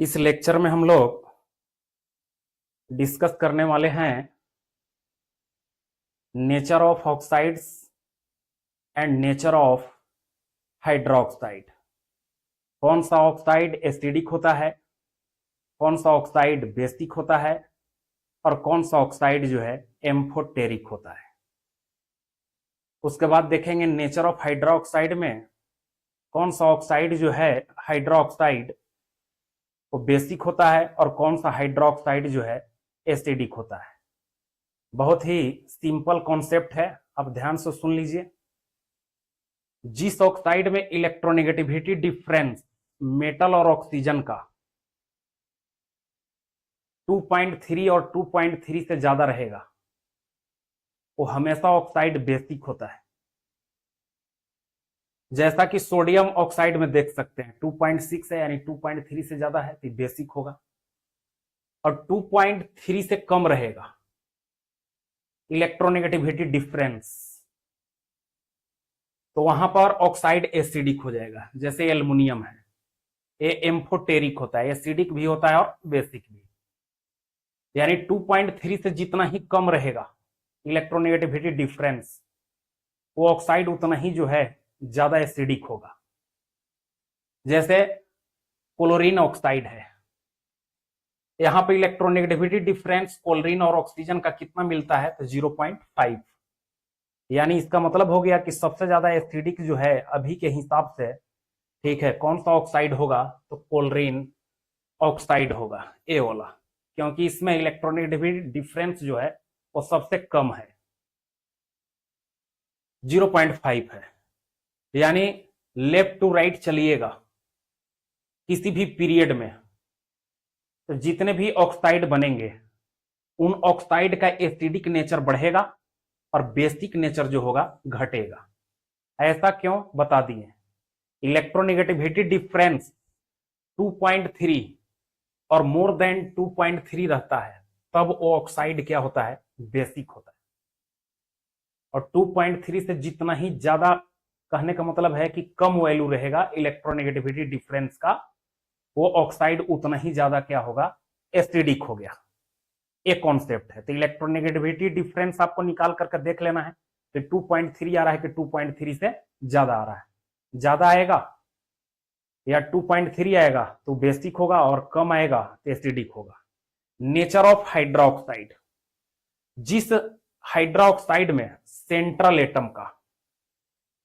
इस लेक्चर में हम लोग डिस्कस करने वाले हैं nature of oxides and nature of hydroxide. कौन सा ऑक्साइड एसिडिक होता है, कौन सा ऑक्साइड बेसिक होता है और कौन सा ऑक्साइड जो है एम्फोटेरिक होता है। उसके बाद देखेंगे नेचर ऑफ हाइड्रोक्साइड में कौन सा ऑक्साइड जो है हाइड्रोक्साइड वो बेसिक होता है और कौन सा हाइड्रोक्साइड जो है एसिडिक होता है। बहुत ही सिंपल कॉन्सेप्ट है, आप ध्यान से सुन लीजिए। जिस ऑक्साइड में इलेक्ट्रोनेगेटिविटी डिफरेंस मेटल और ऑक्सीजन का 2.3 और 2.3 से ज्यादा रहेगा वो हमेशा ऑक्साइड बेसिक होता है। जैसा कि सोडियम ऑक्साइड में देख सकते हैं 2.6 है, यानी 2.3 से ज्यादा है तो बेसिक होगा, और 2.3 से कम रहेगा इलेक्ट्रोनेगेटिविटी डिफरेंस तो वहां पर ऑक्साइड एसिडिक हो जाएगा। जैसे एल्युमिनियम है, ये एम्फोटेरिक होता है, एसिडिक भी होता है और बेसिक भी। यानी 2.3 से जितना ही कम रहेगा इलेक्ट्रोनेगेटिविटी डिफरेंस वो ऑक्साइड उतना ही जो है ज्यादा एसिडिक होगा। जैसे क्लोरीन ऑक्साइड है, यहां पे इलेक्ट्रोनेगेटिविटी डिफरेंस क्लोरीन और ऑक्सीजन का कितना मिलता है तो 0.5। यानी इसका मतलब हो गया कि सबसे ज्यादा एसिडिक जो है अभी के हिसाब से, ठीक है, कौन सा ऑक्साइड होगा तो क्लोरीन ऑक्साइड होगा, ए वाला, क्योंकि इसमें इलेक्ट्रोनेगेटिविटी डिफरेंस जो है वो सबसे कम है, 0.5 है। यानी लेफ्ट टू राइट चलिएगा किसी भी पीरियड में तो जितने भी ऑक्साइड बनेंगे उन ऑक्साइड का एसिडिक नेचर बढ़ेगा और बेसिक नेचर जो होगा घटेगा। ऐसा क्यों बता दिए, इलेक्ट्रोनेगेटिविटी डिफरेंस 2.3 और मोर देन 2.3 रहता है तब वो ऑक्साइड क्या होता है बेसिक होता है, और 2.3 से जितना ही ज्यादा, कहने का मतलब है कि कम वैल्यू रहेगा इलेक्ट्रोनेगेटिविटी डिफरेंस का, वो ऑक्साइड उतना ही ज्यादा क्या होगा एसिडिक हो गया। एक कॉन्सेप्ट है। तो इलेक्ट्रोनेगेटिविटी डिफरेंस आपको निकाल करके देख लेना है कि 2.3 आ रहा है कि 2.3 से ज्यादा आ रहा है। ज्यादा आएगा या 2.3 आएगा तो बेसिक होगा और कम आएगा तो एसिडिक होगा। नेचर ऑफ हाइड्रोक्साइड, जिस हाइड्रोक्साइड में सेंट्रल एटम का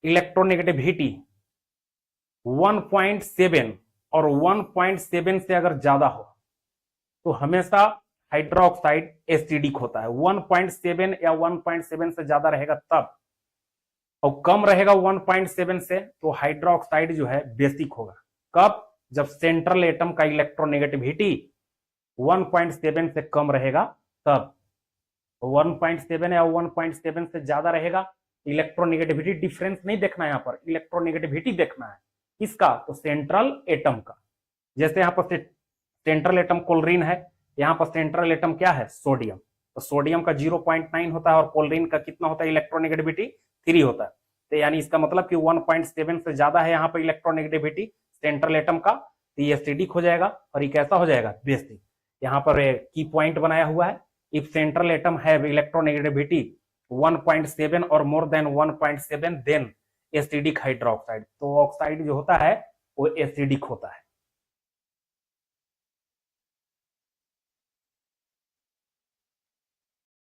इलेक्ट्रोनेगेटिविटी 1.7 और 1.7 से अगर ज्यादा हो तो हमेशा हाइड्रोक्साइड एसिडिक होता है। 1.7 या 1.7 से ज्यादा रहेगा तब, और कम रहेगा 1.7 से तो हाइड्रोक्साइड जो है बेसिक होगा। कब? जब सेंट्रल एटम का इलेक्ट्रोनेगेटिविटी 1.7 से कम रहेगा तब। 1.7 या 1.7 से ज्यादा रहेगा, इलेक्ट्रोनेगेटिविटी डिफरेंस नहीं देखना है, यहाँ पर इलेक्ट्रोनेगेटिविटी देखना है। किसका? तो सेंट्रल एटम का। जैसे यहाँ पर सेंट्रल एटम क्लोरीन है, यहाँ पर सेंट्रल एटम क्या है सोडियम, तो सोडियम का 0.9 होता है और क्लोरीन का कितना होता है इलेक्ट्रोनेगेटिविटी 3 होता है। तो यानी इसका मतलब कि 1.7 से ज्यादा है यहाँ पर इलेक्ट्रोनेगेटिविटी सेंट्रल एटम का, तो ये एसिडिक हो जाएगा और ये कैसा हो जाएगा बेसिक। यहाँ पर की पॉइंट बनाया हुआ है, इफ सेंट्रल एटम है इलेक्ट्रोनेगेटिविटी 1.7 और more than 1.7 then acidic hydroxide, तो ऑक्साइड जो होता है वो एसिडिक होता है।